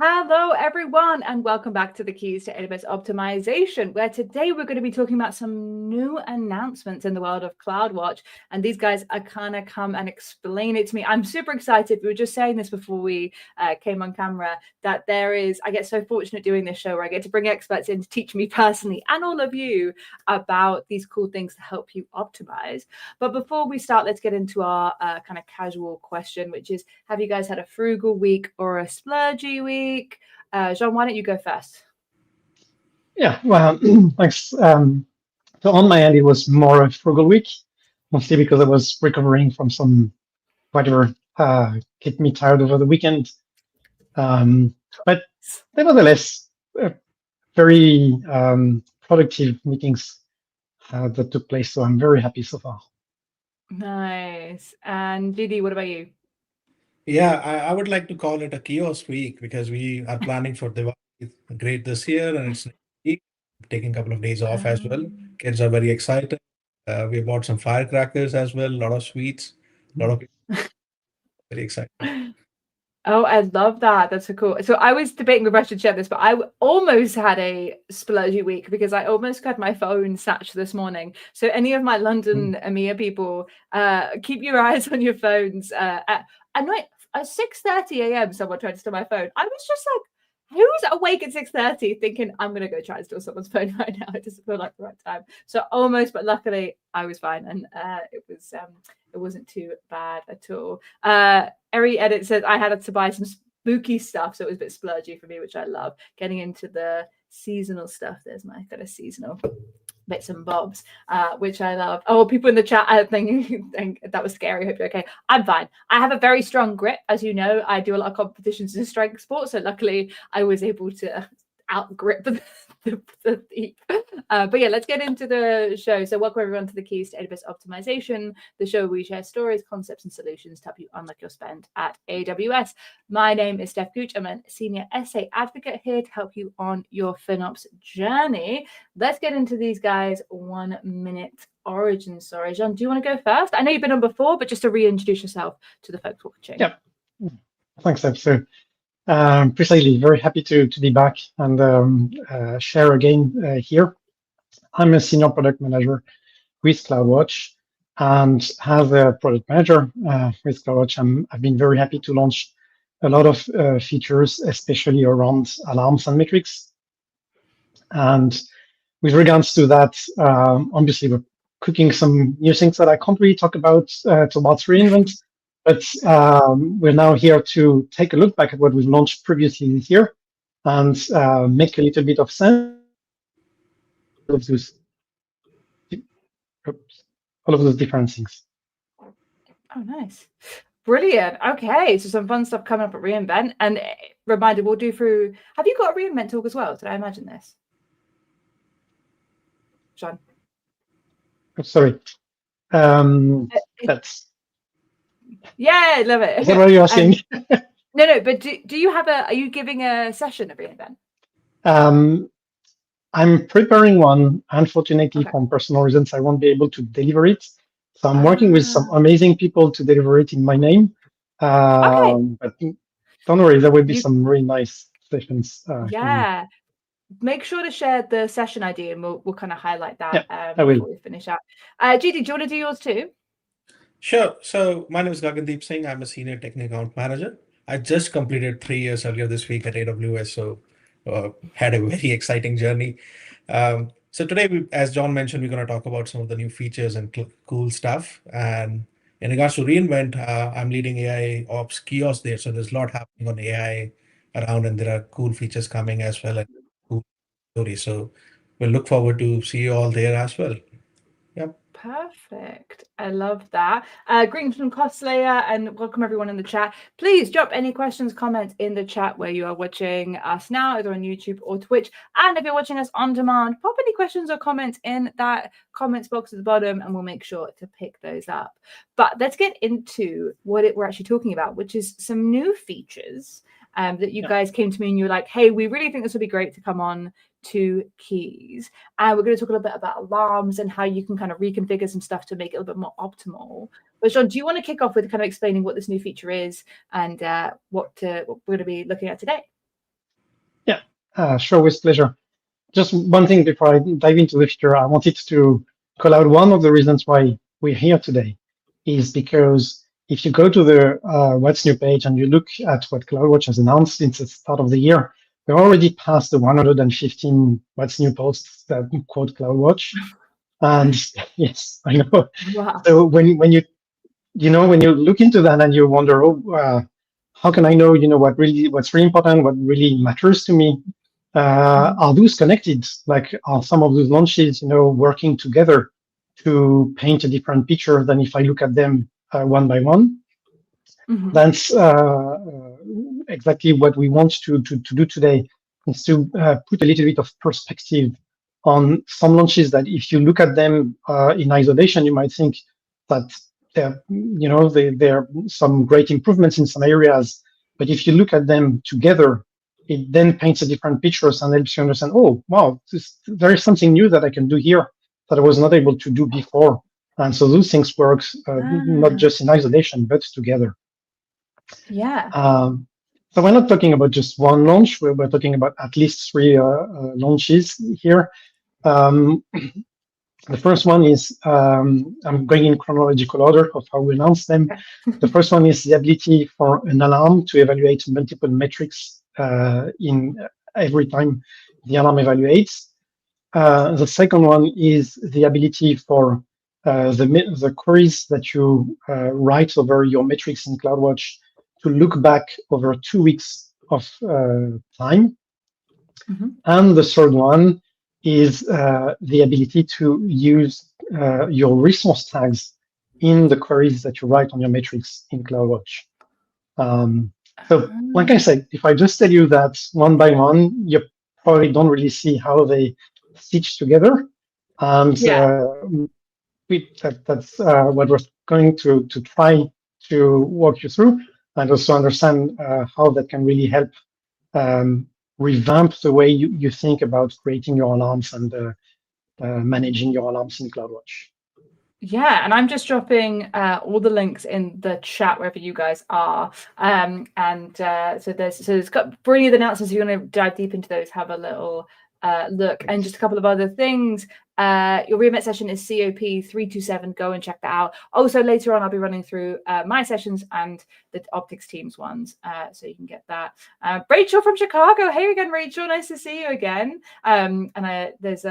Hello, everyone, and welcome back to the Keys to AWS Optimization, where today we're going to be talking about some new announcements in the world of CloudWatch. And these guys are going to come and explain it to me. I'm super excited. We were just saying this before we came on camera, that I get so fortunate doing this show where I get to bring experts in to teach me personally and all of you about these cool things to help you optimize. But before we start, let's get into our kind of casual question, which is, have you guys had a frugal week or a splurgy week? Jean, why don't you go first? Yeah, well, thanks. So on my end, it was more a frugal week, mostly because I was recovering from some whatever kept me tired over the weekend. But nevertheless, very productive meetings that took place. So I'm very happy so far. Nice. And Didi, what about you? Yeah, I would like to call it a kiosk week because we are planning for Diwali great this year and it's next week, taking a couple of days off as well. Kids are very excited. We bought some firecrackers as well, a lot of sweets, a lot of people very excited. Oh, I love that. That's so cool. So I was debating if I should share this, but I almost had a splurgy week because I almost had my phone snatched this morning. So any of my London EMEA people, keep your eyes on your phones. At 6:30 a.m., someone tried to steal my phone. I was just like, who's awake at 6:30 thinking I'm going to go try and steal someone's phone right now? It doesn't feel like the right time. So almost, but luckily I was fine. And it wasn't too bad at all. Eri Edit says I had to buy some spooky stuff, so it was a bit splurgy for me, which I love. Getting into the seasonal stuff. There's my kind of seasonal bits and bobs, which I love. Oh, people in the chat, I think that was scary. Hope you're okay. I'm fine. I have a very strong grip. As you know, I do a lot of competitions in strength sports, so luckily I was able to out-grip the thief. But yeah, let's get into the show. So welcome everyone to the Keys to AWS Optimization, the show where we share stories, concepts, and solutions to help you unlock your spend at AWS. My name is Steph Gooch. I'm a senior SA advocate here to help you on your FinOps journey. Let's get into these guys 1 minute origin story. Jean, do you want to go first? I know you've been on before, but just to reintroduce yourself to the folks watching. Yeah, thanks, Steph. So precisely, very happy to be back and share again here. I'm a senior product manager with CloudWatch, and as a product manager with CloudWatch, I've been very happy to launch a lot of features, especially around alarms and metrics. And with regards to that, obviously we're cooking some new things that I can't really talk about towards reInvent. But we're now here to take a look back at what we've launched previously this year and make a little bit of sense of those, all of those different things. Oh, nice. Brilliant. Okay, so some fun stuff coming up at reInvent. And reminder, we'll do through, have you got a reInvent talk as well? Did I imagine this? John? Oh, sorry. That's... Yeah, I love it. Is that what you're asking? No, but do you have are you giving a session at reInvent? I'm preparing one. Unfortunately, for personal reasons, I won't be able to deliver it. So I'm working with some amazing people to deliver it in my name. But don't worry, there will be some really nice sessions. Yeah. Make sure to share the session ID and we'll kind of highlight that before we finish up. GD, do you want to do yours too? Sure. So my name is Gagandeep Singh. I'm a senior technical account manager. I just completed 3 years earlier this week at AWS, so had a very exciting journey. So today, as John mentioned, we're going to talk about some of the new features and cool stuff. And in regards to reInvent, I'm leading AI Ops kiosk there. So there's a lot happening on AI around, and there are cool features coming as well and cool stories. So we'll look forward to see you all there as well. Yep. Perfect. I love that. Greetings from Costlayer and welcome everyone in the chat. Please drop any questions, comments in the chat where you are watching us now, either on YouTube or Twitch. And if you're watching us on demand, pop any questions or comments in that comments box at the bottom and we'll make sure to pick those up. But let's get into what we're actually talking about, which is some new features that you guys came to me and you were like, hey, we really think this would be great to come on to Keys. And we're going to talk a little bit about alarms and how you can kind of reconfigure some stuff to make it a little bit more optimal. But Jean, do you want to kick off with kind of explaining what this new feature is and what we're going to be looking at today? Sure, with pleasure. Just one thing before I dive into the future, I wanted to call out one of the reasons why we're here today is because if you go to the What's New page and you look at what CloudWatch has announced since the start of the year, we're already past the 115 What's New posts that quote CloudWatch. And yes, I know. Wow. So when you when you look into that and you wonder, how can I know what's really important, what really matters to me? Are those connected? Like, are some of those launches, working together to paint a different picture than if I look at them one by one? Mm-hmm. That's exactly what we want to do today, is to put a little bit of perspective on some launches that if you look at them in isolation, you might think that there are some great improvements in some areas. But if you look at them together, it then paints a different picture and helps you understand, oh, wow, there is something new that I can do here that I was not able to do before. And so those things work not just in isolation, but together. Yeah. So we're not talking about just one launch. We're talking about at least 3 launches here. The first one is, I'm going in chronological order of how we announced them. The first one is the ability for an alarm to evaluate multiple metrics in every time the alarm evaluates. The second one is the ability for the queries that you write over your metrics in CloudWatch to look back over 2 weeks of time. Mm-hmm. And the third one is the ability to use your resource tags in the queries that you write on your metrics in CloudWatch. So like I said, if I just tell you that one by one, you probably don't really see how they stitch together. And that's what we're going to try to walk you through, and also understand how that can really help revamp the way you think about creating your alarms and managing your alarms in CloudWatch. Yeah, and I'm just dropping all the links in the chat wherever you guys are. So there's got brilliant announcements. If you want to dive deep into those, have a little look. And just a couple of other things. Your remit session is COP327. Go and check that out. Also, later on, I'll be running through my sessions and the optics teams ones, so you can get that. Rachel from Chicago. Hey again, Rachel. Nice to see you again. There's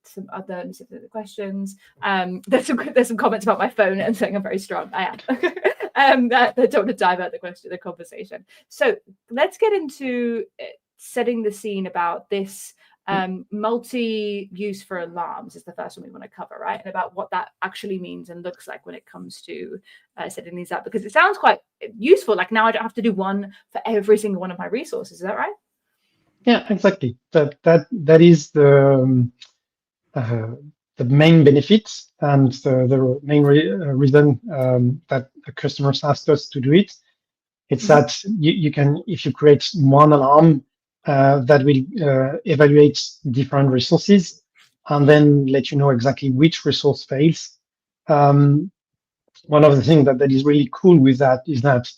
some other questions. There's some comments about my phone and saying I'm very strong. I am. That don't want to divert the conversation. So let's get into setting the scene about this. Multi-use for alarms is the first one we want to cover, right? And about what that actually means and looks like when it comes to setting these up, because it sounds quite useful. Like, now I don't have to do one for every single one of my resources. Is that right? Yeah, exactly. That is the main benefit and the main reason that the customers ask us to do it. It's that you can, if you create one alarm that will evaluate different resources and then let you know exactly which resource fails. One of the things that is really cool with that is that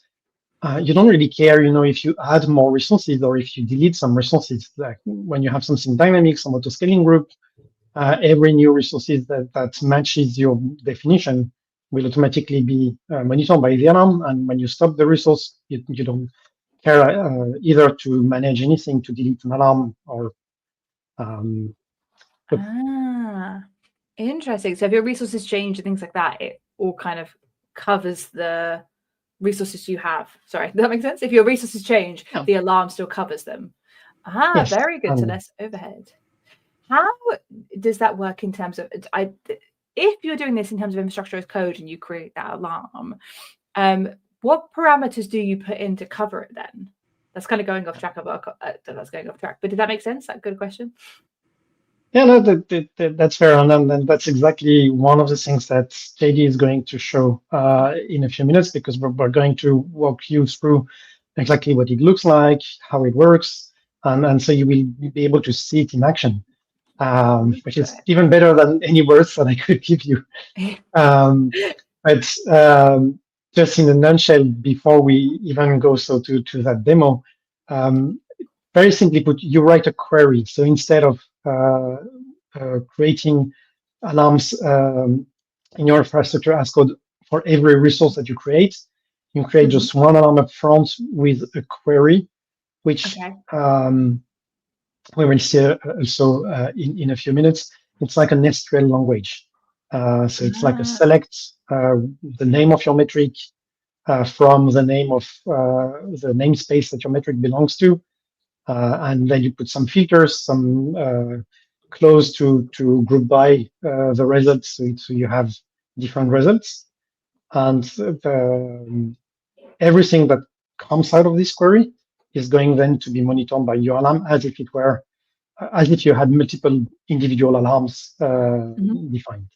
you don't really care, if you add more resources or if you delete some resources. Like when you have something dynamic, some auto-scaling group, every new resources that matches your definition will automatically be monitored by the alarm. And when you stop the resource, you don't care either to manage anything, to delete an alarm or. Interesting. So if your resources change and things like that, it all kind of covers the resources you have. Sorry, does that make sense? If your resources change, the alarm still covers them. Yes. Very good. So less overhead. How does that work in terms of, if you're doing this in terms of infrastructure as code and you create that alarm, what parameters do you put in to cover it then? That's kind of going off track. That's going off track. But did that make sense? That good question? Yeah, no, that's fair. And then that's exactly one of the things that JD is going to show in a few minutes, because we're going to walk you through exactly what it looks like, how it works, and so you will be able to see it in action, which is even better than any words that I could give you. But just in a nutshell, before we even go to that demo, very simply put, you write a query. So instead of creating alarms in your infrastructure as code for every resource that you create, you create just one alarm up front with a query, which we will see also in a few minutes. It's like an SQL language. So it's like a select the name of your metric from the name of the namespace that your metric belongs to, and then you put some filters, some close to group by the results, so you have different results, and everything that comes out of this query is going then to be monitored by your alarm as if you had multiple individual alarms defined.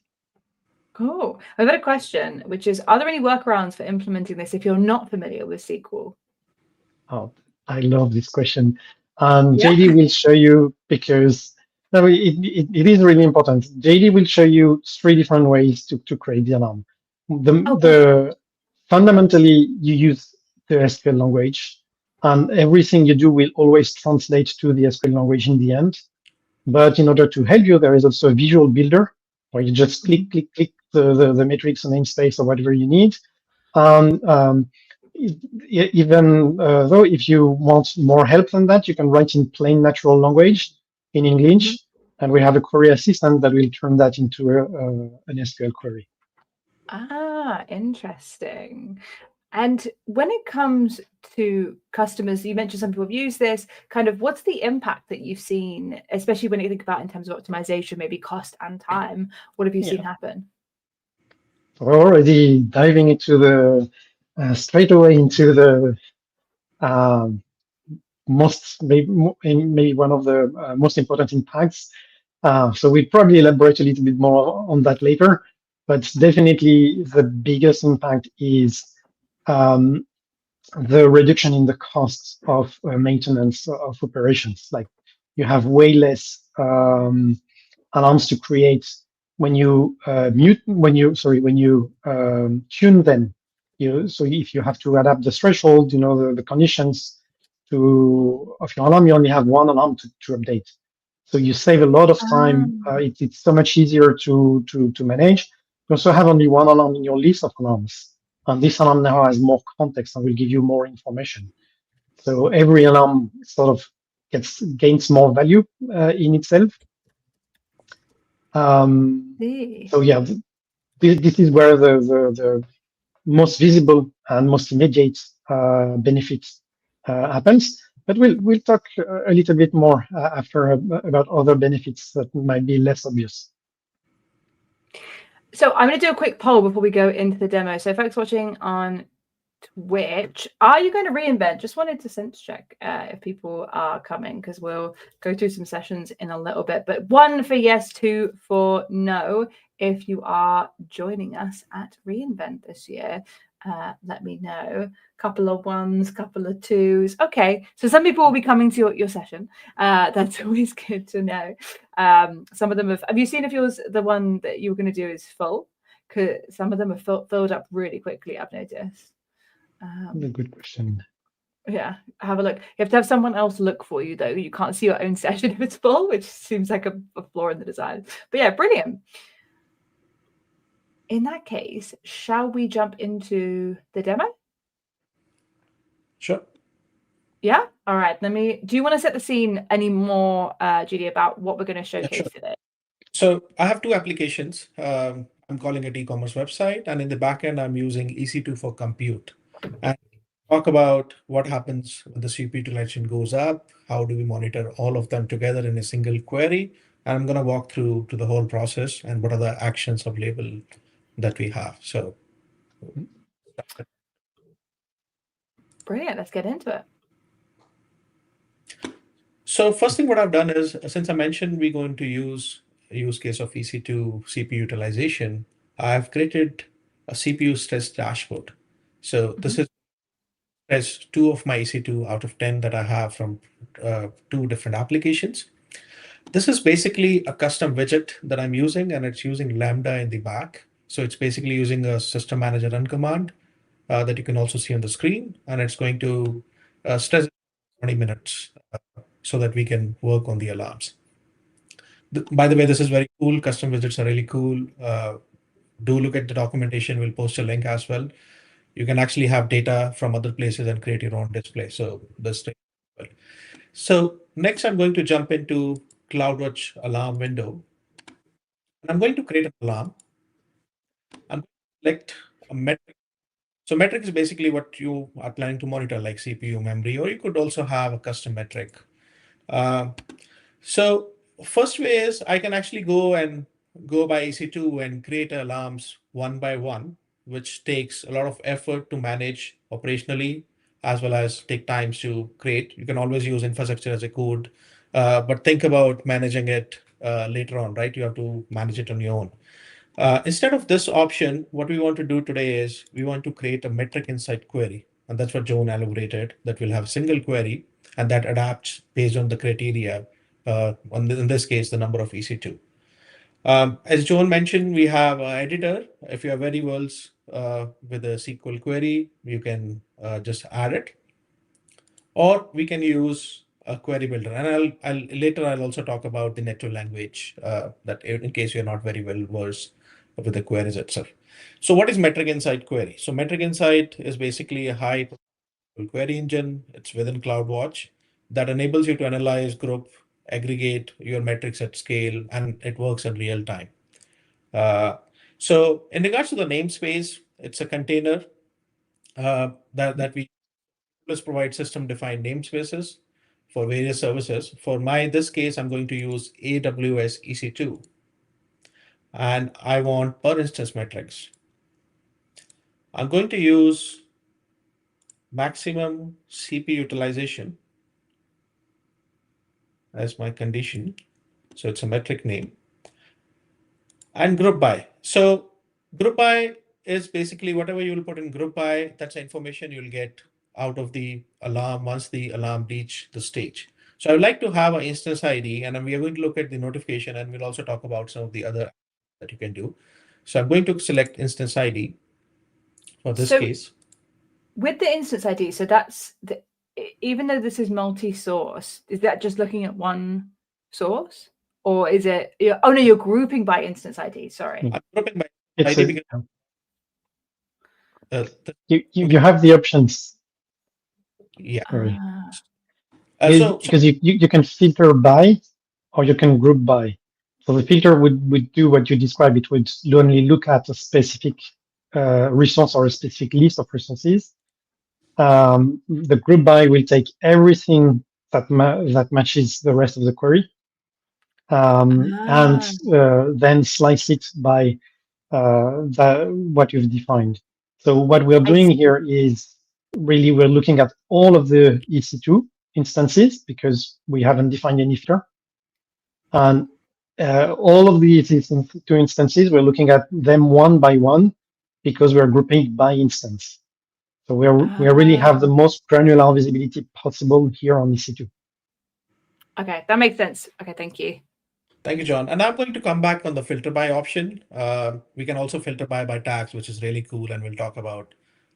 Cool. I've got a question, which is, are there any workarounds for implementing this if you're not familiar with SQL? Oh, I love this question. JD will show you, because no, it is really important. JD will show you 3 different ways to create the alarm. Fundamentally, you use the SQL language, and everything you do will always translate to the SQL language in the end. But in order to help you, there is also a visual builder where you just click the metrics and namespace or whatever you need. Even though if you want more help than that, you can write in plain natural language in English, and we have a query assistant that will turn that into an SQL query. Ah, interesting. And when it comes to customers, you mentioned some people have used this, kind of what's the impact that you've seen, especially when you think about in terms of optimization, maybe cost and time? What have you seen happen? We're already diving into the straight away into the maybe one of the most important impacts. So we'll probably elaborate a little bit more on that later, but definitely the biggest impact is the reduction in the costs of maintenance of operations. Like, you have way less alarms to create when you tune them. So if you have to adapt the threshold, the conditions of your alarm, you only have one alarm to update. So you save a lot of time. It's so much easier to manage. You also have only one alarm in your list of alarms, and this alarm now has more context and will give you more information. So every alarm sort of gains more value in itself. So yeah, this is where the most visible and most immediate benefit happens. But we'll talk a little bit more after about other benefits that might be less obvious. So I'm going to do a quick poll before we go into the demo. So folks watching on Twitch, are you going to reinvent? Just wanted to sense check if people are coming, because we'll go through some sessions in a little bit. But 1 for yes, 2 for no. If you are joining us at reInvent this year, let me know. Couple of 1s, couple of 2s. Okay, so some people will be coming to your session. That's always good to know. Some of them have you seen if yours, the one that you were going to do, is full? Because some of them have filled up really quickly, I've noticed. That's a good question. Yeah, have a look. You have to have someone else look for you, though. You can't see your own session if it's full, which seems like a flaw in the design. But yeah, brilliant. In that case, shall we jump into the demo? Sure. Yeah. All right. Do you want to set the scene any more, Judy, about what we're going to showcase today? So I have 2 applications. I'm calling it e-commerce website, and in the backend, I'm using EC2 for compute. And talk about what happens when the CPU utilization goes up. How do we monitor all of them together in a single query? And I'm going to walk through to the whole process and what are the actions available that we have. So brilliant. Let's get into it. So first thing what I've done is, since I mentioned we're going to use a use case of EC2 CPU utilization, I've created a CPU stress dashboard. So this is 2 of my EC2 out of 10 that I have from 2 different applications. This is basically a custom widget that I'm using, and it's using Lambda in the back. So it's basically using a system manager run command that you can also see on the screen, and it's going to stress 20 minutes so that we can work on the alarms. By the way, this is very cool. Custom widgets are really cool. Do look at the documentation. We'll post a link as well. You can actually have data from other places and create your own display. So that's really cool. So next, I'm going to jump into CloudWatch alarm window. And I'm going to create an alarm. I'm going to select a metric. So metric is basically what you are planning to monitor, like CPU, memory, or you could also have a custom metric. So first way is I can actually go by EC2 and create alarms one by one, which takes a lot of effort to manage operationally, as well as take times to create. You can always use infrastructure as a code, but think about managing it later on, right? You have to manage it on your own. Instead of this option, what we want to do today is we want to create a metric insight query. And that's what Joan elaborated, that we'll have a single query and that adapts based on the criteria, in this case, the number of EC2. As Joan mentioned, we have an editor. If you have variables with a SQL query, you can just add it. Or we can use a query builder. And I'll also talk about the natural language that in case you're not very well versed with the queries itself. So what is Metric Insight query? So Metric Insight is basically a high query engine. It's within CloudWatch that enables you to analyze, group, aggregate your metrics at scale, and it works in real time. So in regards to the namespace, it's a container that we provide system-defined namespaces for various services. For this case, I'm going to use AWS EC2. And I want per instance metrics. I'm going to use maximum CPU utilization as my condition. So it's a metric name. And group by. So group by is basically whatever you will put in group by, that's the information you'll get out of the alarm once the alarm reach the stage. So I would like to have an instance ID, and we are going to look at the notification, and we'll also talk about some of the other that you can do. So I'm going to select instance ID for this case. With the instance ID, so that's even though this is multi-source, is that just looking at one source? Or is it, oh no, you're grouping by instance ID, sorry. I'm grouping by ID because you have the options. Yeah. Because you can filter by or you can group by. So the filter would do what you described. It would only look at a specific resource or a specific list of resources. The group by will take everything that matches the rest of the query, and then slice it by what you've defined. So what we're doing here is really we're looking at all of the EC2 instances because we haven't defined any filter. And all of the EC2 instances, we're looking at them one by one because we're grouping by instance. So we really have the most granular visibility possible here on EC2. Okay, that makes sense. Okay, thank you. Thank you, John. And I'm going to come back on the filter by option. We can also filter by tags, which is really cool. And we'll talk about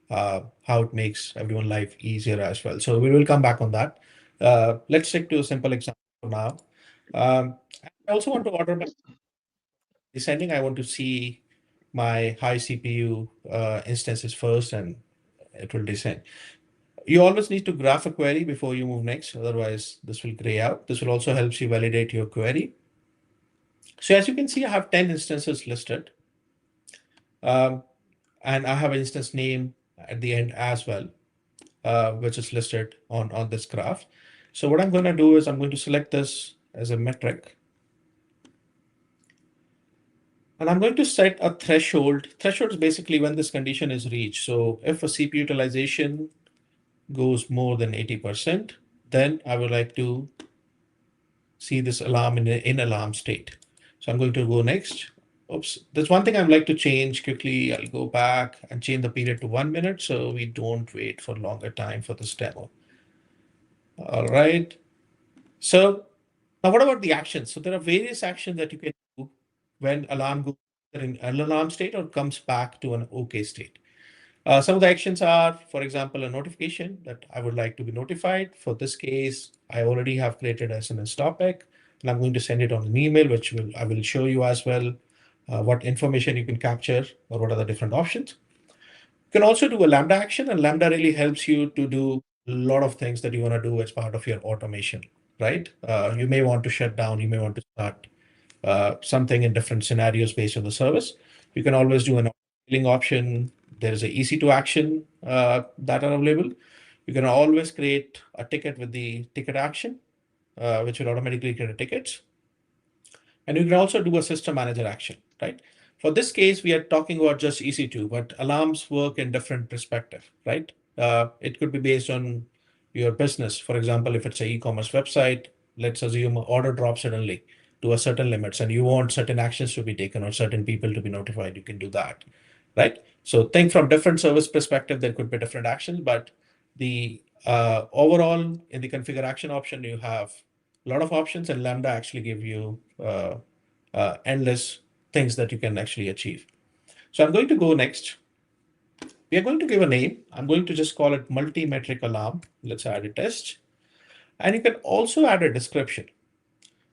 how it makes everyone's life easier as well. So we will come back on that. Let's stick to a simple example now. I also want to order by descending. I want to see my high CPU instances first, and it will descend. You always need to graph a query before you move next. Otherwise, this will gray out. This will also help you validate your query. So as you can see, I have 10 instances listed. And I have an instance name at the end as well, which is listed on this graph. So what I'm going to do is I'm going to select this as a metric. And I'm going to set a threshold. Threshold is basically when this condition is reached. So if a CPU utilization goes more than 80%, then I would like to see this alarm in alarm state. So I'm going to go next. Oops, there's one thing I'd like to change quickly. I'll go back and change the period to 1 minute so we don't wait for longer time for this demo. All right. So now what about the actions? So there are various actions that you can do when alarm goes in an alarm state or comes back to an OK state. Some of the actions are, for example, a notification that I would like to be notified. For this case, I already have created an SMS topic, and I'm going to send it on an email, which I will show you as well what information you can capture or what are the different options. You can also do a Lambda action, and Lambda really helps you to do a lot of things that you want to do as part of your automation, right? You may want to shut down, you may want to start something in different scenarios based on the service. You can always do an billing option. There is a easy to action that are available. You can always create a ticket with the ticket action, which will automatically create tickets. And you can also do a system manager action, right? For this case, we are talking about just EC2, but alarms work in different perspective, right? It could be based on your business. For example, if it's an e-commerce website, let's assume an order drops suddenly to a certain limits and you want certain actions to be taken or certain people to be notified, you can do that, right? So think from different service perspective, there could be different actions, but the overall in the configure action option, you have a lot of options, and Lambda actually give you endless things that you can actually achieve. So I'm going to go next. We are going to give a name. I'm going to just call it multimetric alarm. Let's add a test. And you can also add a description.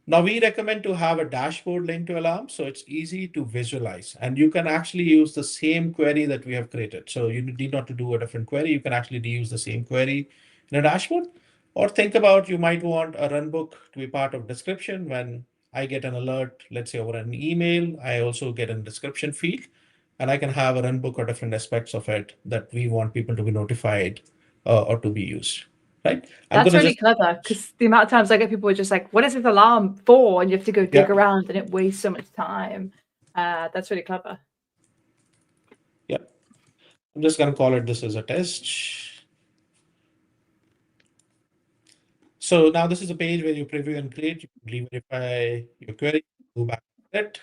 Now we recommend to have a dashboard link to alarm, so it's easy to visualize. And you can actually use the same query that we have created. So you need not to do a different query. You can actually use the same query in a dashboard. Or think about, you might want a runbook to be part of description. When I get an alert, let's say over an email, I also get a description field, and I can have a runbook or different aspects of it that we want people to be notified or to be used. Right? That's really clever, because the amount of times I get people just like, what is this alarm for? And you have to go dig around and it wastes so much time. That's really clever. Yeah. I'm just going to call it this as a test. So now this is a page where you preview and create, you can re-verify your query, go back to it.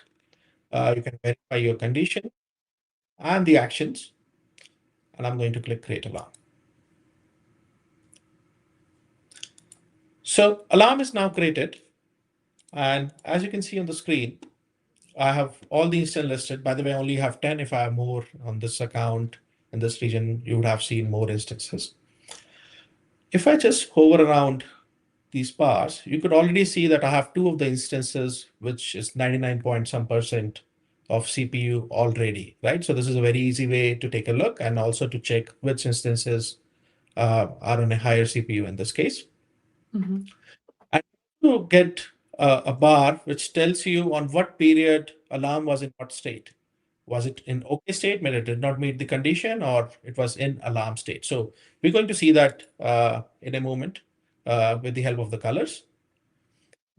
You can verify your condition and the actions. And I'm going to click create alarm. So alarm is now created. And as you can see on the screen, I have all the instances listed. By the way, I only have 10. If I have more on this account in this region, you would have seen more instances. If I just hover around these bars, you could already see that I have two of the instances, which is 99 point some percent of CPU already, right? So this is a very easy way to take a look and also to check which instances are on a higher CPU in this case. Mm-hmm. And to get a bar which tells you on what period alarm was in what state. Was it in OK state, meaning it did not meet the condition, or it was in alarm state? So we're going to see that in a moment with the help of the colors.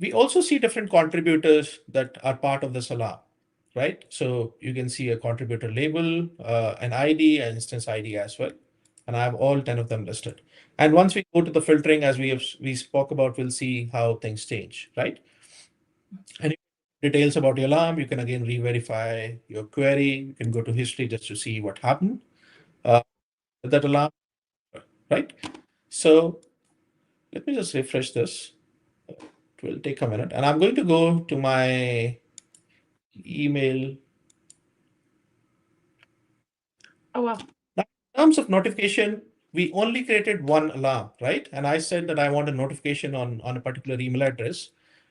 We also see different contributors that are part of this alarm, right? So you can see a contributor label, an ID, an instance ID as well. And I have all 10 of them listed. And once we go to the filtering, as we spoke about, we'll see how things change, right? And details about the alarm, you can again re-verify your query. You can go to history just to see what happened with that alarm, right? So let me just refresh this. It will take a minute. And I'm going to go to my email. Oh, wow. Now, in terms of notification, we only created one alarm, right? And I said that I want a notification on a particular email address.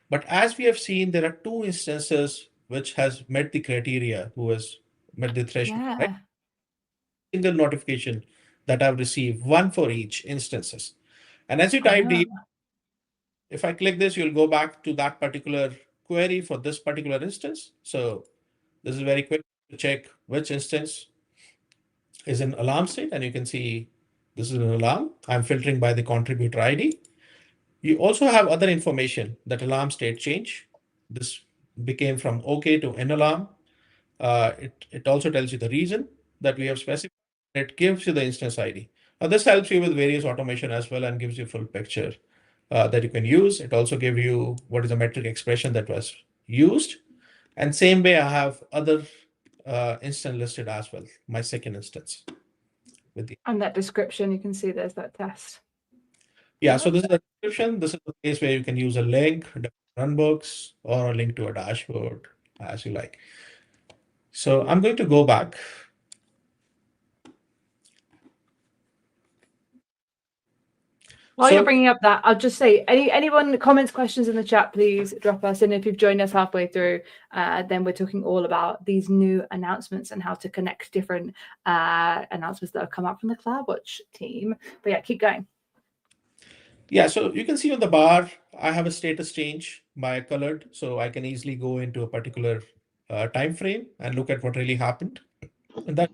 But as we have seen, there are two instances which has met the criteria, who has met the threshold, right? Single notification that I've received, one for each instances. And as you type deep, if I click this, you'll go back to that particular query for this particular instance. So this is very quick to check which instance is in alarm state. And you can see this is an alarm. I'm filtering by the contributor ID. You also have other information that alarm state change. This became from OK to in alarm. It also tells you the reason that we have specified. It gives you the instance ID. Now this helps you with various automation as well and gives you full picture that you can use. It also gives you what is the metric expression that was used. And same way, I have other instance listed as well, my second instance. And that description, you can see there's that test. Yeah, so this is the description. This is the place where you can use a link, runbooks, or a link to a dashboard, as you like. So I'm going to go back. While you're bringing up that, I'll just say, anyone comments, questions in the chat, please drop us. And if you've joined us halfway through, then we're talking all about these new announcements and how to connect different announcements that have come out from the CloudWatch team. But yeah, keep going. Yeah, so you can see on the bar, I have a status change by colored, so I can easily go into a particular time frame and look at what really happened. And that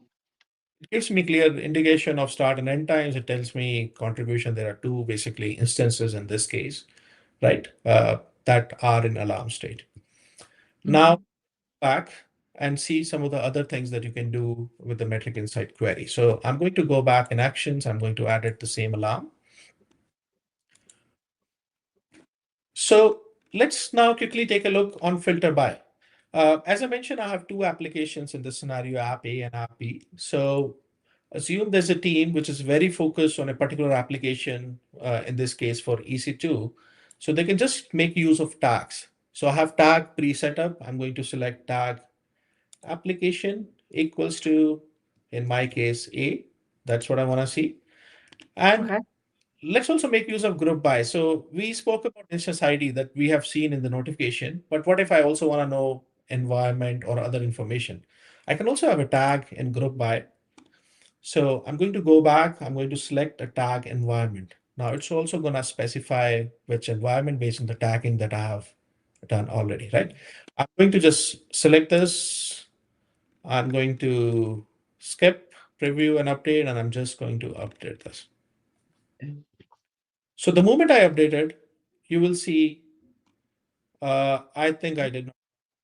gives me clear indication of start and end times. It tells me contribution. There are two basically instances in this case, right, that are in alarm state. Now back and see some of the other things that you can do with the metric insight query. So I'm going to go back in actions. I'm going to add it the same alarm. So let's now quickly take a look on filter by. As I mentioned, I have two applications in this scenario, app A and app B. So assume there's a team which is very focused on a particular application, in this case for EC2. So they can just make use of tags. So I have tag pre-set up. I'm going to select tag application equals to, in my case, A. That's what I want to see. And let's also make use of group by. So we spoke about instance ID that we have seen in the notification, but what if I also want to know environment or other information? I can also have a tag in group by. So I'm going to go back. I'm going to select a tag environment. Now it's also going to specify which environment based on the tagging that I have done already, right? I'm going to just select this. I'm going to skip, preview, and update, and I'm just going to update this. So the moment I updated, you will see, I think I did not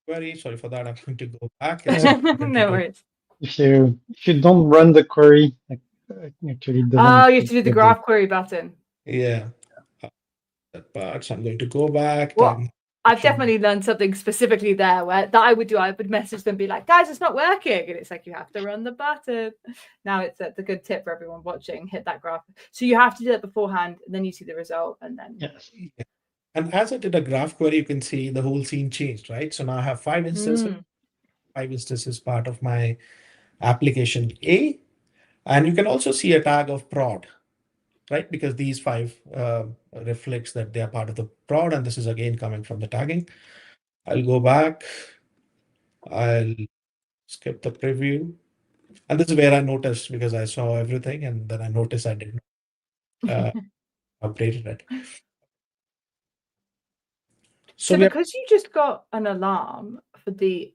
query. Sorry for that. I'm going to go back. No worries. If you don't run the query, actually it doesn't. Oh, you have to do the graph query button. Yeah. That part. So I'm going to go back. Well, I've definitely learned something specifically there that I would do. I would message them, be like, guys, it's not working. And it's like, you have to run the button. Now it's a good tip for everyone watching, hit that graph. So you have to do it beforehand, and then you see the result. And then. Yes. Yeah. And as I did a graph query, you can see the whole scene changed, right? So now I have 5 instances. 5 instances part of my application A. And you can also see a tag of prod, right? Because these 5 reflects that they are part of the prod. And this is again coming from the tagging. I'll go back. I'll skip the preview. And this is where I noticed, because I saw everything and then I noticed I didn't update it. So because you just got an alarm for the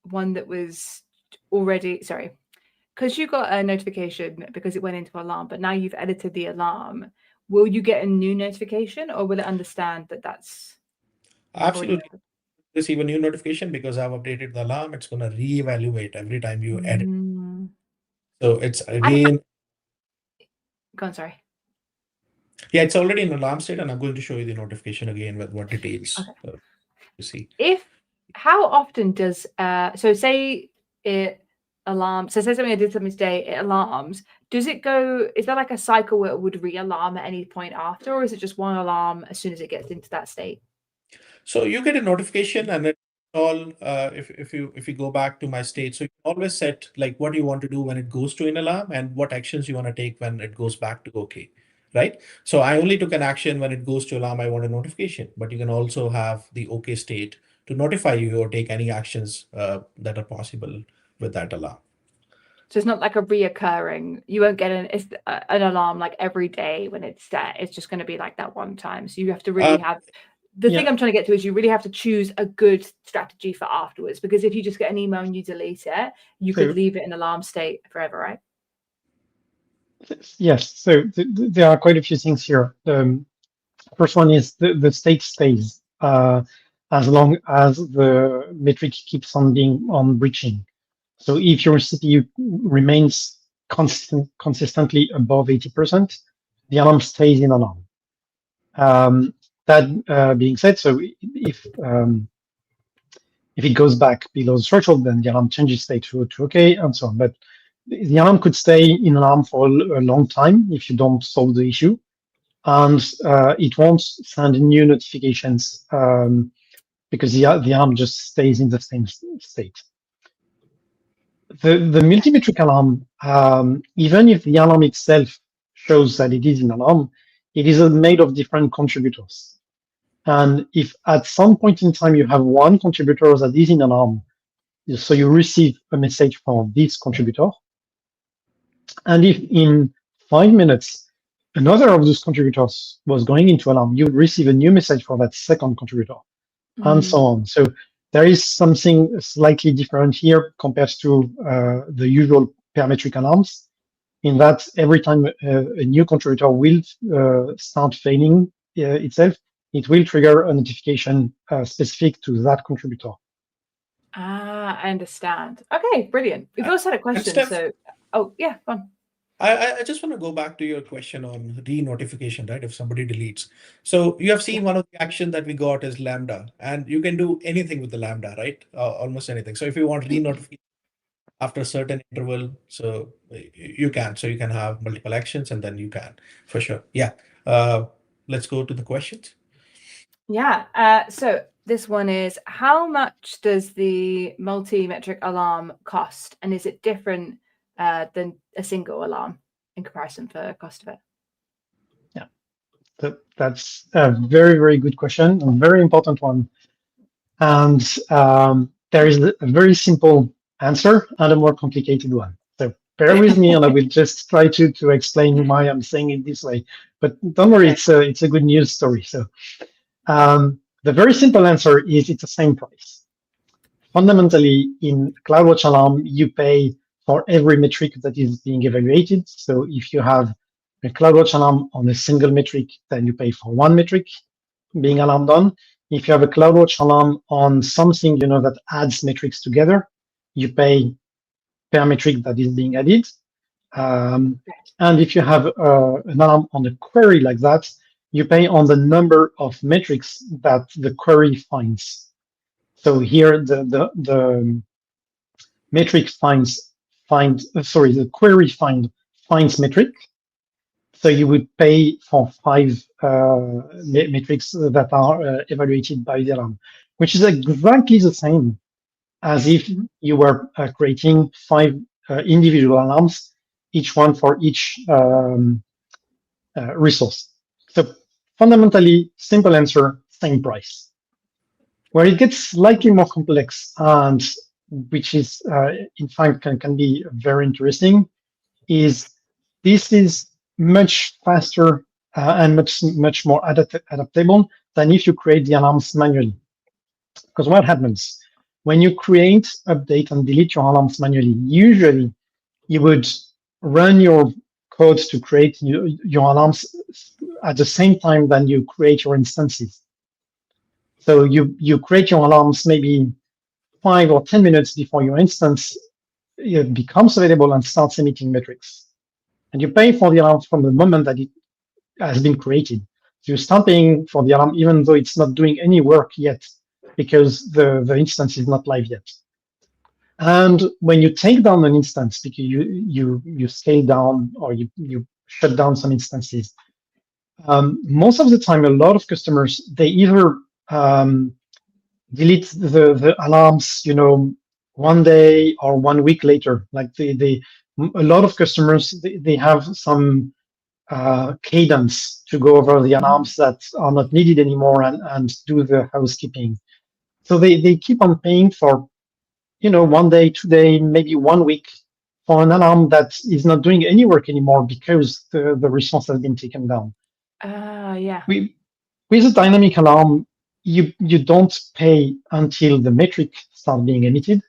one that was already, sorry, because you got a notification because it went into alarm, but now you've edited the alarm, will you get a new notification, or will it understand that that's absolutely receive a new notification because I've updated the alarm? It's going to reevaluate every time you edit. So it's again. Go on, sorry. Yeah, it's already in alarm state, and I'm going to show you the notification again with what details you see. How often does so say it alarms? So say something I did something today, it alarms. Does it go? Is there like a cycle where it would re-alarm at any point after, or is it just one alarm as soon as it gets into that state? So you get a notification, and it's all if you go back to my state, so you can always set like what you want to do when it goes to an alarm and what actions you want to take when it goes back to OK. Right. So I only took an action when it goes to alarm. I want a notification, but you can also have the OK state to notify you or take any actions that are possible with that alarm. So it's not like a reoccurring. You won't get an alarm like every day when it's set. It's just going to be like that one time. So you have to really have the thing I'm trying to get to is you really have to choose a good strategy for afterwards, because if you just get an email and you delete it, you could leave it in alarm state forever, right? Yes. So there are quite a few things here. First one is the state stays as long as the metric keeps on being on breaching. So if your CPU remains consistently above 80%, the alarm stays in alarm. That being said, so if it goes back below the threshold, then the alarm changes state to OK and so on. But the alarm could stay in alarm for a long time if you don't solve the issue, and it won't send new notifications because the alarm just stays in the same state. The multimetric alarm, even if the alarm itself shows that it is in alarm, it is made of different contributors. And if at some point in time you have one contributor that is in alarm, so you receive a message from this contributor, and if in 5 minutes another of those contributors was going into alarm, you would receive a new message for that second contributor, and so on. So there is something slightly different here compared to the usual parametric alarms, in that every time a new contributor will start failing itself, it will trigger a notification specific to that contributor. I understand. Okay, brilliant. We've also had a question. Steph, So, oh yeah, go on. I just want to go back to your question on re-notification, right? If somebody deletes. So you have seen one of the action that we got is Lambda, and you can do anything with the Lambda, right? Almost anything. So if you want re-notification after a certain interval, so you can. So you can have multiple actions, and then you can, for sure. Yeah. Let's go to the questions. Yeah. So this one is, how much does the multimetric alarm cost, and is it different than a single alarm in comparison for cost of it? Yeah, that's a very, very good question, a very important one. And there is a very simple answer and a more complicated one. So bear with me, and I will just try to explain why I'm saying it this way. But don't worry, it's a good news story. So the very simple answer is it's the same price. Fundamentally, in CloudWatch Alarm, you pay for every metric that is being evaluated. So if you have a CloudWatch Alarm on a single metric, then you pay for one metric being alarmed on. If you have a CloudWatch Alarm on something that adds metrics together, you pay per metric that is being added. And if you have an alarm on a query like that, you pay on the number of metrics that the query finds. So here the metric the query finds metric. So you would pay for 5 metrics that are evaluated by the alarm, which is exactly the same as if you were creating 5 individual alarms, each one for each resource. So fundamentally, simple answer, same price. Where it gets slightly more complex, and which is in fact can be very interesting, is this is much faster and much more adaptable than if you create the alarms manually. Because what happens when you create, update, and delete your alarms manually? Usually, you would run your code to create your alarms at the same time than you create your instances. So you create your alarms maybe 5 or 10 minutes before your instance becomes available and starts emitting metrics. And you pay for the alarm from the moment that it has been created. So you start paying for the alarm even though it's not doing any work yet, because the instance is not live yet. And when you take down an instance, because you scale down or you shut down some instances, most of the time, a lot of customers, they either delete the alarms, 1 day or 1 week later. Like a lot of customers, they have some cadence to go over the alarms that are not needed anymore and do the housekeeping. So they keep on paying for 1 day, 2 day, maybe 1 week for an alarm that is not doing any work anymore because the resource has been taken down. Yeah. With a dynamic alarm, you don't pay until the metric starts being emitted.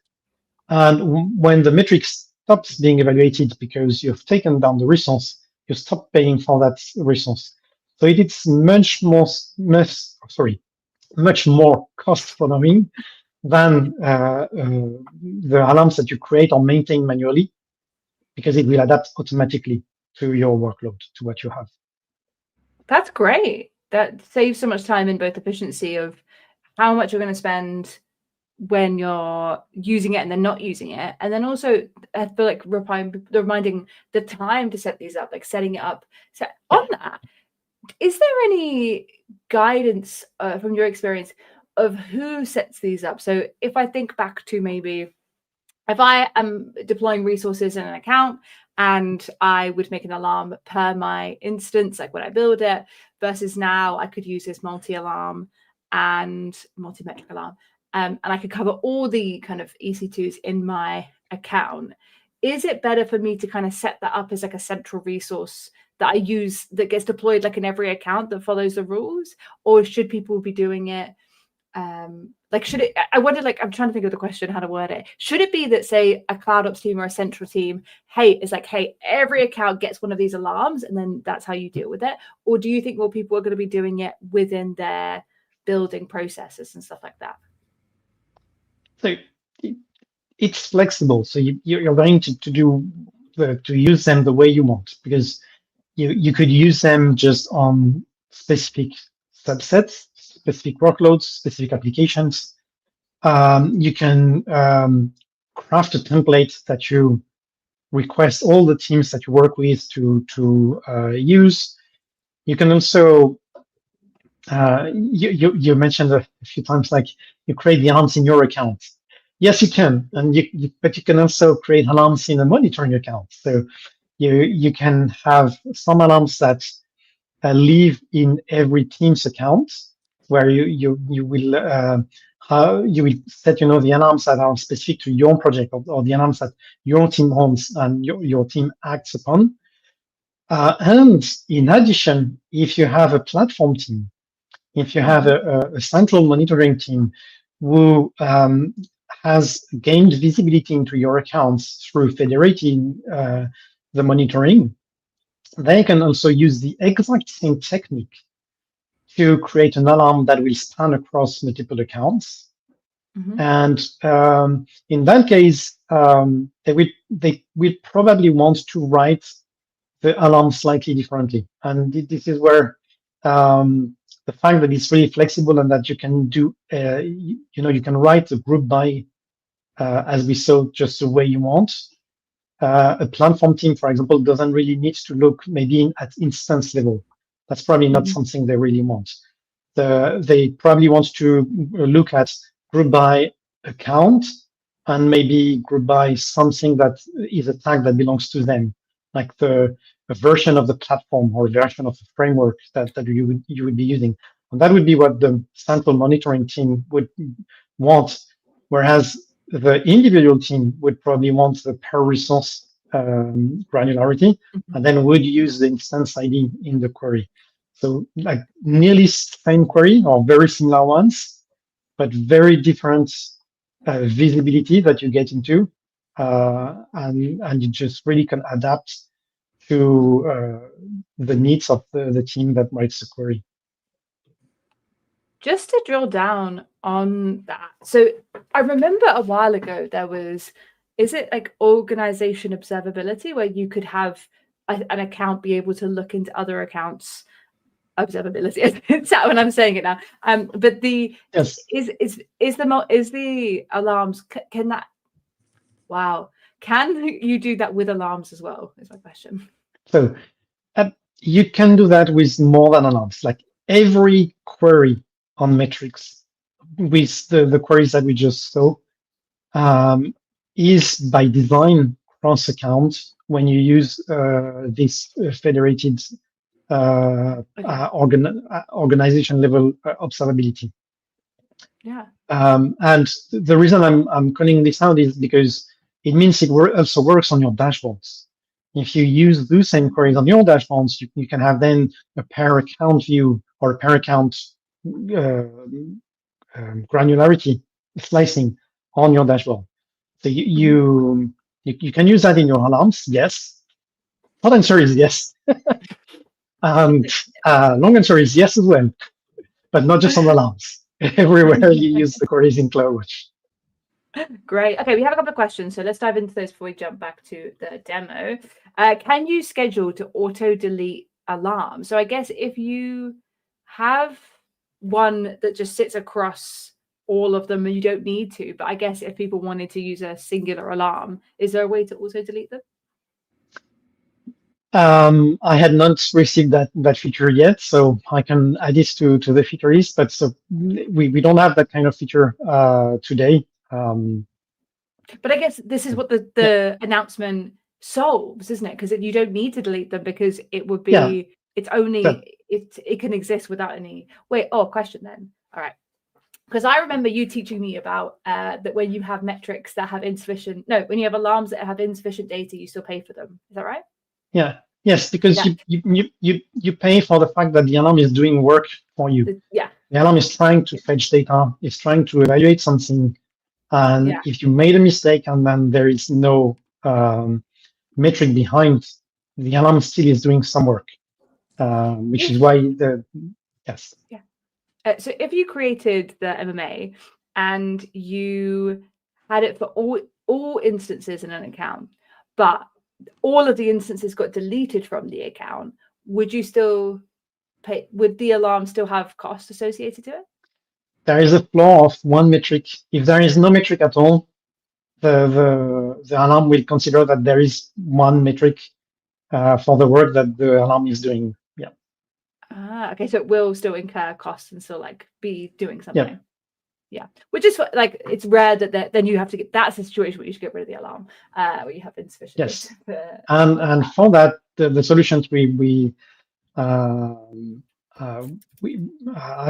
And when the metric stops being evaluated because you've taken down the resource, you stop paying for that resource. So it is much more cost following than the alarms that you create or maintain manually, because it will adapt automatically to your workload, to what you have. That's great. That saves so much time in both efficiency of how much you're going to spend when you're using it and then not using it. And then also, I feel like reminding the time to set these up, like setting it up. So on that, is there any guidance from your experience of who sets these up? So if I think back to maybe if I am deploying resources in an account and I would make an alarm per my instance, like when I build it, versus now I could use this multi-alarm and multi-metric alarm. And I could cover all the kind of EC2s in my account. Is it better for me to kind of set that up as like a central resource that I use that gets deployed like in every account that follows the rules? Or should people be doing it? Like, should it, I wonder, like, I'm trying to think of the question, how to word it. Should it be that, say, a CloudOps team or a central team, it's like, hey, every account gets one of these alarms, and then that's how you deal with it? Or do you think more people are going to be doing it within their building processes and stuff like that? So it's flexible. So you're going to use them the way you want, because you could use them just on specific subsets, specific workloads, specific applications. You can craft a template that you request all the teams that you work with to use. You can also, you mentioned a few times, like you create the alarms in your account. Yes, you can, and but you can also create alarms in a monitoring account. So you can have some alarms that live in every team's account, where you will set the alarms that are specific to your project, or the alarms that your team owns and your team acts upon. And in addition, if you have a platform team, if you have a central monitoring team who has gained visibility into your accounts through federating the monitoring, they can also use the exact same technique to create an alarm that will span across multiple accounts. And in that case, they will probably want to write the alarm slightly differently. And this is where the fact that it's really flexible and that you can do, you can write the group by, as we saw, just the way you want. A platform team, for example, doesn't really need to look maybe at instance level. That's probably not something they really want. They probably want to look at group by account and maybe group by something that is a tag that belongs to them, like a version of the platform or a version of the framework that you would be using. And that would be what the central monitoring team would want, whereas the individual team would probably want the per resource granularity, and then would use the instance ID in the query. So like nearly same query or very similar ones, but very different visibility that you get into, and you just really can adapt to the needs of the team that writes the query. Just to drill down on that. So I remember a while ago there was, is it like organization observability, where you could have an account be able to look into other accounts? Observability. It's when I'm saying it now. But the yes. is the alarms, can that? Wow. Can you do that with alarms as well? Is my question. So you can do that with more than alarms. Like every query on metrics with the queries that we just saw is by design cross account when you use this federated organization level observability. Yeah. And the reason I'm calling this out is because it means it also works on your dashboards. If you use those same queries on your dashboards, you can have then a per account view or a per account granularity slicing on your dashboard. So you can use that in your alarms. Yes. Short answer is yes. Long answer is yes as well, but not just on alarms. Everywhere you use the queries in CloudWatch. Great. Okay, we have a couple of questions, so let's dive into those before we jump back to the demo. Can you schedule to auto-delete alarms? So I guess if you have one that just sits across all of them, you don't need to, but I guess if people wanted to use a singular alarm, is there a way to auto-delete them? I had not received that feature yet, so I can add this to the feature list, but so we don't have that kind of feature today. But I guess this is what the announcement solves, isn't it? Because you don't need to delete them because it would be, Yeah, it's only, that, it can exist without any, question then. All right. Because I remember you teaching me about that when you have metrics that have insufficient, when you have alarms that have insufficient data, you still pay for them. Is that right? yeah, yes, because you pay for the fact that the alarm is doing work for you. The alarm is trying to fetch data, it's trying to evaluate something, and if you made a mistake and then there is no metric behind, the alarm still is doing some work, which is why yes. So if you created the MMA and you had it for all instances in an account, but all of the instances got deleted from the account, would you still pay? Would the alarm still have costs associated to it? There is a floor of one metric. If there is no metric at all, the alarm will consider that there is one metric for the work that the alarm is doing. Okay, so it will still incur costs and still be doing something. Yeah, which is it's rare that then you have to get, that's a situation where you should get rid of the alarm where you have insufficient. Yes, and for that the solutions I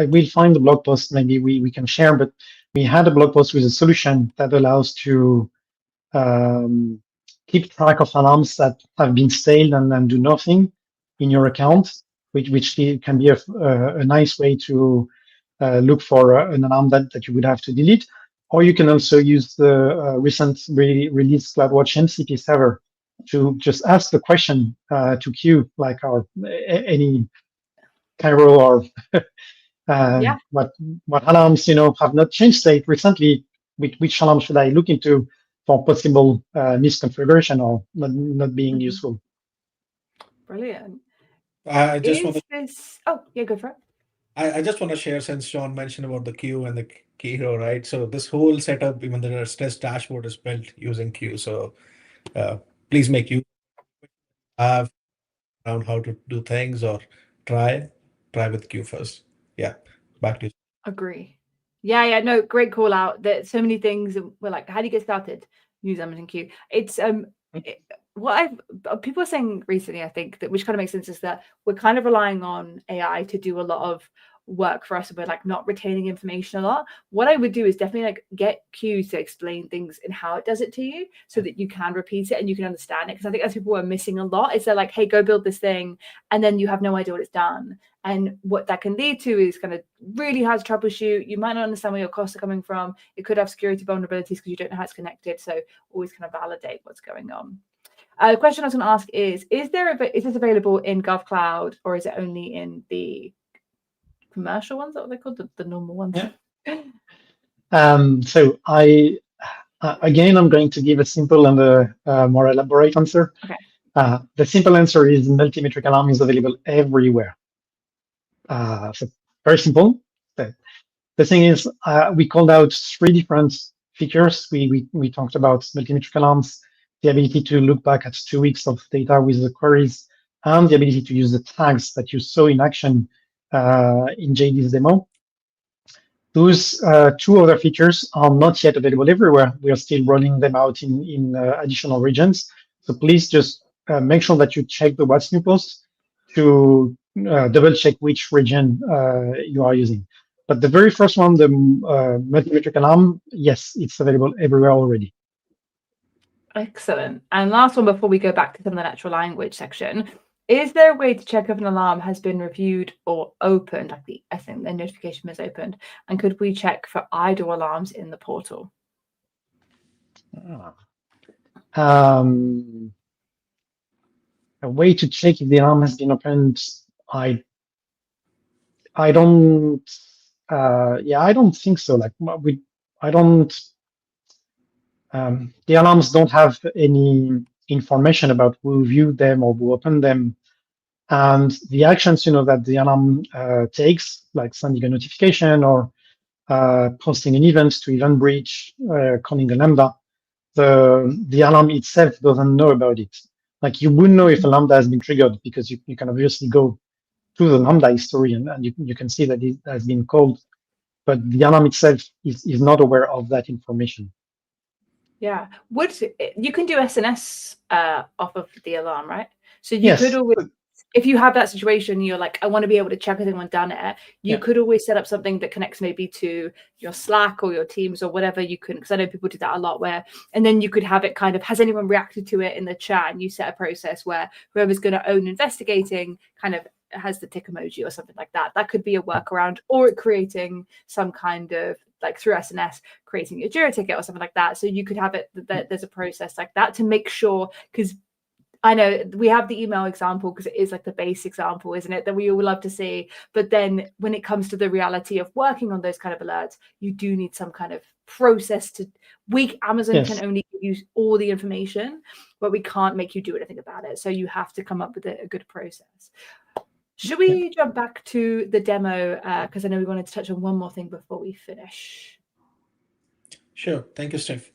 will find the blog post, maybe we can share, but we had a blog post with a solution that allows to keep track of alarms that have been stale and then do nothing in your account, which can be a nice way to look for an alarm that you would have to delete. Or you can also use the recently released CloudWatch MCP server to just ask the question to Q, like any Cairo or what alarms have not changed state recently. Which alarm should I look into for possible misconfiguration or not being useful? Brilliant. I just want to. Go for it. I just want to share, since John mentioned about the queue and the key hero, right? So this whole setup, even the stress dashboard, is built using queue. So please make use have around how to do things, or try with queue first. Yeah, back to you. Agree. No, great call out. There's so many things. We're like, how do you get started? Use Amazon Q. It's what people are saying recently, I think, that which kind of makes sense, is that we're kind of relying on AI to do a lot of work for us, and we're not retaining information a lot. What I would do is definitely get Q to explain things and how it does it to you, so that you can repeat it and you can understand it. Because I think that's people are missing a lot, is they're like, hey, go build this thing, and then you have no idea what it's done. And what that can lead to is kind of really hard to troubleshoot. You might not understand where your costs are coming from. It could have security vulnerabilities because you don't know how it's connected. So always kind of validate what's going on. The question I was going to ask is this available in GovCloud, or is it only in the commercial ones? That what they're called, the normal ones? Yeah. So again, I'm going to give a simple and a more elaborate answer. Okay. The simple answer is multimetric alarm is available everywhere. So very simple. The thing is, we called out 3 different features. We talked about multimetric alarms, the ability to look back at 2 weeks of data with the queries, and the ability to use the tags that you saw in action in JD's demo. Those 2 other features are not yet available everywhere. We are still rolling them out in additional regions. So please just make sure that you check the What's New post to double check which region you are using. But the very first one, the multimetric alarm, yes, it's available everywhere already. Excellent. And last one before we go back to some of the natural language section, is there a way to check if an alarm has been reviewed or opened, like the notification is opened? And could we check for idle alarms in the portal? A way to check if the alarm has been opened, I don't think so. The alarms don't have any information about who viewed them or who opened them, and the actions that the alarm takes, like sending a notification or posting an event to event bridge, calling a lambda, the alarm itself doesn't know about it. Like, you would know if a lambda has been triggered, because you can obviously go to the lambda history and you can see that it has been called, but the alarm itself is not aware of that information. Yeah. You can do SNS off of the alarm, right? So you Yes. could always, if you have that situation, you're like, I want to be able to check everyone done it. You could always set up something that connects maybe to your Slack or your Teams or whatever you can, because I know people do that a lot and then you could have it kind of, has anyone reacted to it in the chat? And you set a process where whoever's going to own investigating kind of has the tick emoji or something like that. That could be a workaround, or creating some kind of, like through SNS, creating a Jira ticket or something like that. So you could have it that there's a process like that to make sure, because I know we have the email example because it is like the base example, isn't it? That we all love to see. But then when it comes to the reality of working on those kind of alerts, you do need some kind of process to. Amazon can only give you all the information, but we can't make you do anything about it. So you have to come up with a good process. Should we jump back to the demo? Because I know we wanted to touch on one more thing before we finish. Sure. Thank you, Steph.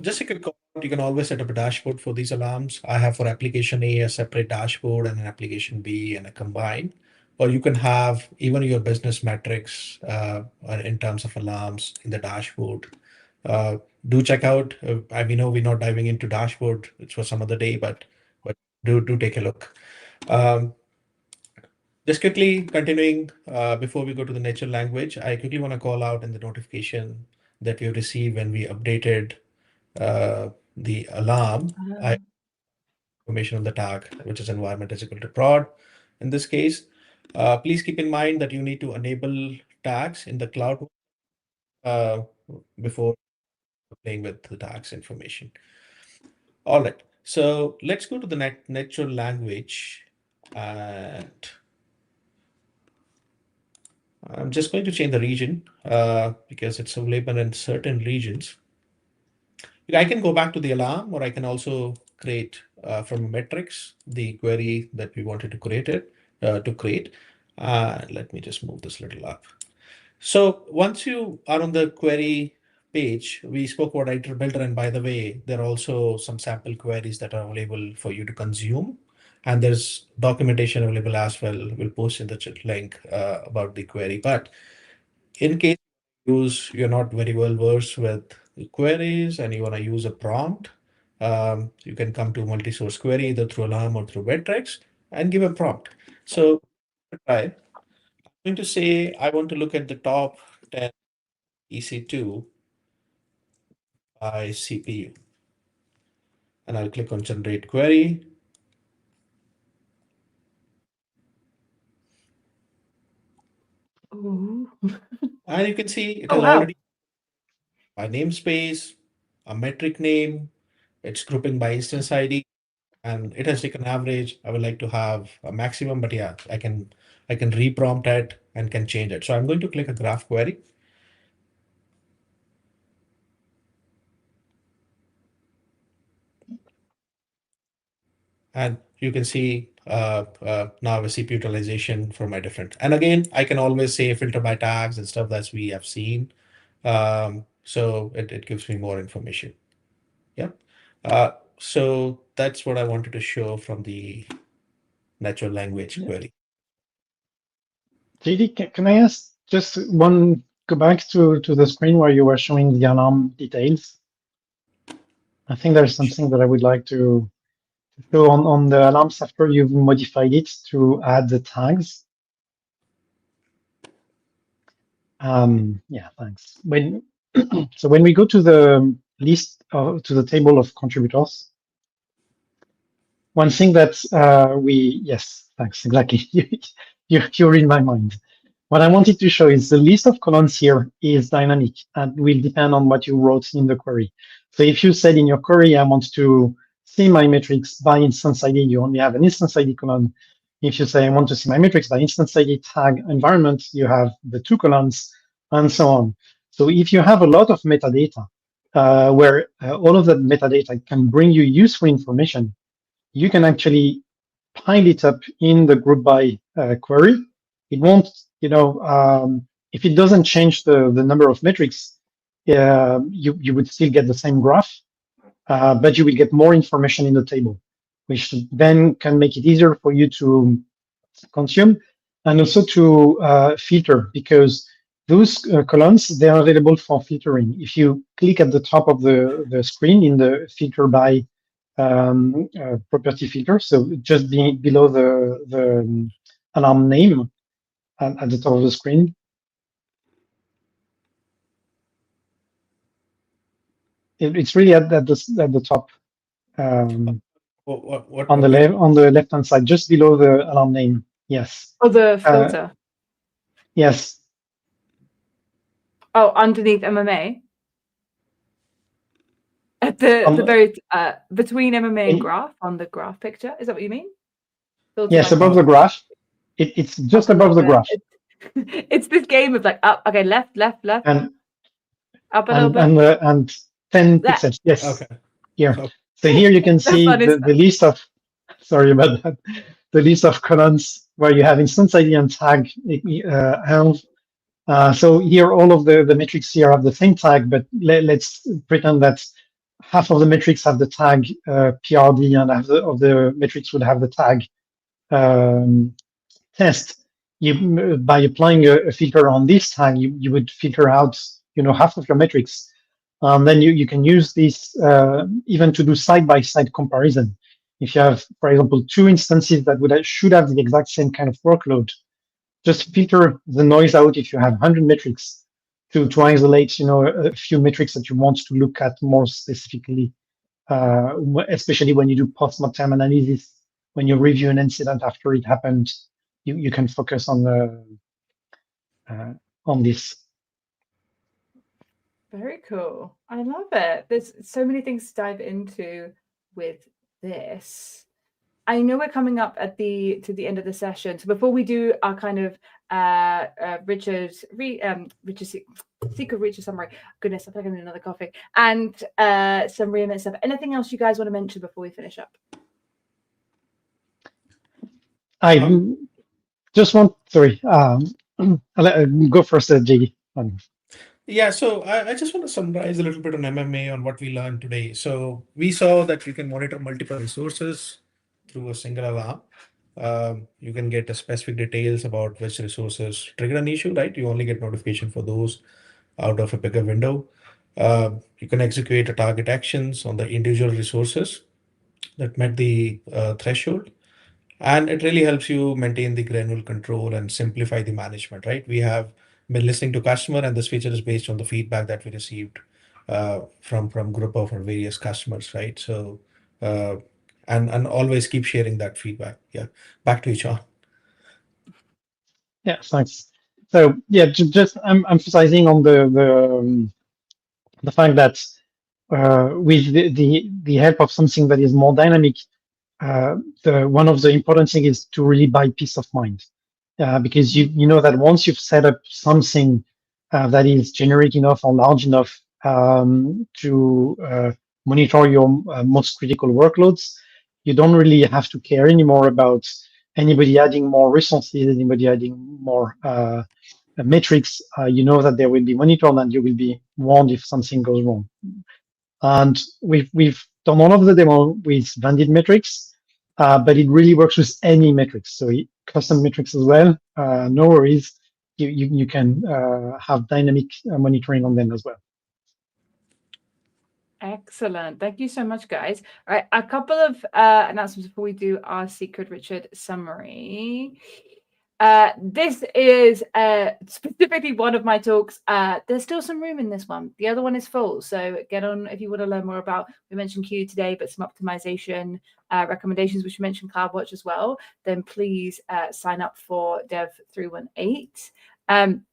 Just a quick comment. You can always set up a dashboard for these alarms. I have for application A a separate dashboard and an application B and a combined. Or you can have even your business metrics in terms of alarms in the dashboard. Do check out. We know we're not diving into dashboard. It's for some other day, but do take a look. Just quickly continuing before we go to the natural language, I quickly want to call out in the notification that we received when we updated the alarm information on the tag, which is environment is equal to prod. In this case, please keep in mind that you need to enable tags in the cloud before playing with the tags information. All right, so let's go to the natural language, and I'm just going to change the region because it's available in certain regions. I can go back to the alarm, or I can also create from metrics the query that we wanted to create let me just move this a little up. So once you are on the query page, we spoke about iter builder, and by the way, there are also some sample queries that are available for you to consume. And there's documentation available as well. We'll post in the chat link about the query. But in case you're not very well versed with queries and you want to use a prompt, you can come to multi-source query either through alarm or through Metrics and give a prompt. So I'm going to say I want to look at the top 10 EC2 by CPU. And I'll click on generate query. Ooh. And you can see it has already by namespace, a metric name, it's grouping by instance ID, and it has taken average. I would like to have a maximum, but yeah, I can reprompt it and can change it. So I'm going to click a graph query. And you can see now a CPU utilization for my different. And again, I can always say filter by tags and stuff that we have seen. So it gives me more information. Yeah. So that's what I wanted to show from the natural language query. JD, can I ask just go back to the screen where you were showing the alarm details? I think there's something that I would like to show on the alarms after you've modified it to add the tags. Yeah, thanks. So when we go to the list, to the table of contributors, one thing that yes, thanks, exactly. You read my mind. What I wanted to show is the list of columns here is dynamic and will depend on what you wrote in the query. So if you said in your query, I want to see my metrics by instance ID, you only have an instance ID column. If you say I want to see my metrics by instance ID tag environment, you have the 2 columns and so on. So if you have a lot of metadata, where all of that metadata can bring you useful information, you can actually pile it up in the group by query. It won't, if it doesn't change the number of metrics, you would still get the same graph, but you will get more information in the table, which then can make it easier for you to consume and also to filter, because those columns, they are available for filtering. If you click at the top of the screen in the filter by property filter, so just below the alarm name at the top of the screen. It's really at the top. What on the left hand side, just below the alarm name. Yes. Oh, the filter. Yes. Oh, underneath MMA. At the very between MMA and graph on the graph picture. Is that what you mean? Filter yes, above the graph. It's just above the graph. It's this game of like up, okay, left, and up a little bit, and 10 pixels. Yes. Okay. Here. So here you can see the list of. Sorry about that. The list of columns where you have instance ID and tag. So here, all of the metrics here have the same tag, but let's pretend that half of the metrics have the tag PRD and half of the metrics would have the tag test. By applying a filter on this tag, you would filter out half of your metrics. Then you can use this even to do side-by-side comparison. If you have, for example, 2 instances that should have the exact same kind of workload, just filter the noise out if you have 100 metrics to isolate, a few metrics that you want to look at more specifically, especially when you do post-mortem analysis. When you review an incident after it happened, you can focus on this. Very cool. I love it. There's so many things to dive into with this. I know we're coming up to the end of the session. So before we do our kind of Richard's secret Richard summary, goodness, I think I need another coffee, and some real stuff. Anything else you guys want to mention before we finish up? I just want, sorry, I'll go first, JD. Yeah, so I just want to summarize a little bit on MMA on what we learned today. So we saw that you can monitor multiple resources through a single alarm. You can get specific details about which resources trigger an issue, right? You only get notification for those out of a bigger window. You can execute a target actions on the individual resources that met the threshold. And it really helps you maintain the granular control and simplify the management, right? We have been listening to customer, and this feature is based on the feedback that we received from group of our various customers, right? So and always keep sharing that feedback. Yeah, back to you, John. Yeah, thanks. So yeah, just I'm emphasizing on the fact that with the help of something that is more dynamic, one of the important things is to really buy peace of mind, because you know that once you've set up something that is generic enough or large enough to monitor your most critical workloads, you don't really have to care anymore about anybody adding more resources, anybody adding more metrics. You know that they will be monitored and you will be warned if something goes wrong. And we've done all of the demo with banded metrics, but it really works with any metrics. So custom metrics as well. No worries. You can have dynamic monitoring on them as well. Excellent. Thank you so much, guys. All right, a couple of announcements before we do our Secret Richard summary. This is specifically one of my talks. There's still some room in this one. The other one is full, so get on if you want to learn more about, we mentioned Q today, but some optimization recommendations, which we mentioned CloudWatch as well, then please sign up for Dev 318.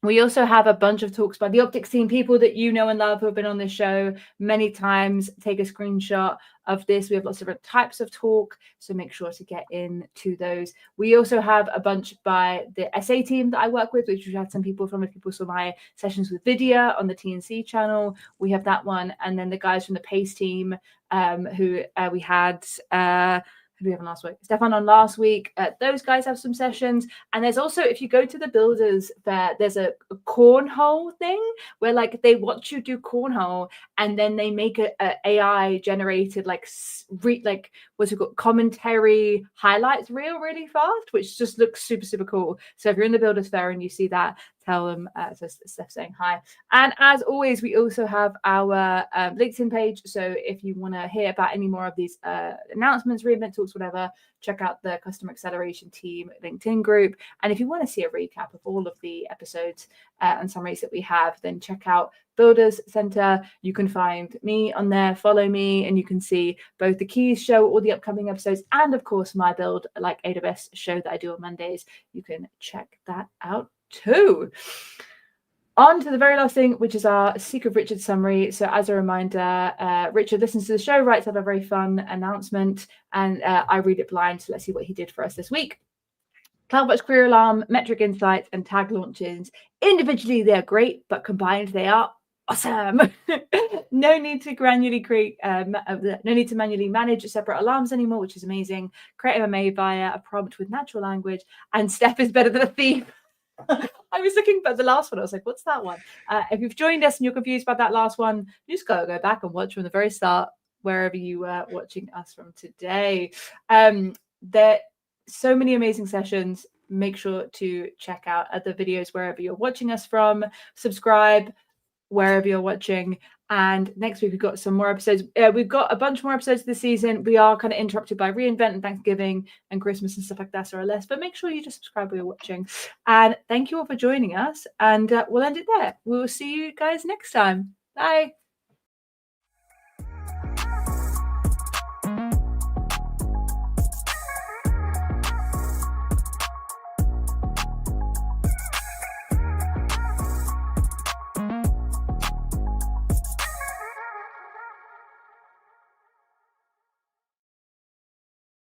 We also have a bunch of talks by the optics team, people that you know and love who have been on this show many times. Take a screenshot of this. We have lots of different types of talk, so make sure to get into those. We also have a bunch by the SA team that I work with, which we had some people from. If people saw my sessions with Vidya on the TNC channel, we have that one. And then the guys from the PACE team who we had... who do we have on last week? Stefan on last week. Those guys have some sessions. And there's also, if you go to the builders fair, there's a cornhole thing where like they watch you do cornhole and then they make a AI generated like what's it called, commentary highlights reel really fast, which just looks super, super cool. So if you're in the builders fair and you see that, tell them. So Steph saying hi. And as always, we also have our LinkedIn page. So if you want to hear about any more of these announcements, reinvent talks, whatever, check out the Customer Acceleration Team LinkedIn group. And if you want to see a recap of all of the episodes and summaries that we have, then check out Builders Center. You can find me on there, follow me, and you can see both the Keys show, all the upcoming episodes, and of course my Build Like AWS show that I do on Mondays. You can check that out too. On to the very last thing, which is our Secret Richard summary. So as a reminder, Richard listens to the show, writes up a very fun announcement, and I read it blind. So let's see what he did for us this week. CloudWatch Query Alarm, Metrics Insights, and Tag launches. Individually, they're great, but combined, they are awesome. No need to manually manage separate alarms anymore, which is amazing. Create MMA via a prompt with natural language, and Steph is better than a thief. I was looking at the last one. I was like, what's that one? If you've joined us and you're confused about that last one, you just go back and watch from the very start, wherever you were watching us from today. There so many amazing sessions. Make sure to check out other videos wherever you're watching us from. Subscribe wherever you're watching. And next week we've got some more episodes. We've got a bunch more episodes this season. We are kind of interrupted by reInvent and Thanksgiving and Christmas and stuff like that, so less. But make sure you just subscribe while you're watching. And thank you all for joining us. And we'll end it there. We will see you guys next time. Bye.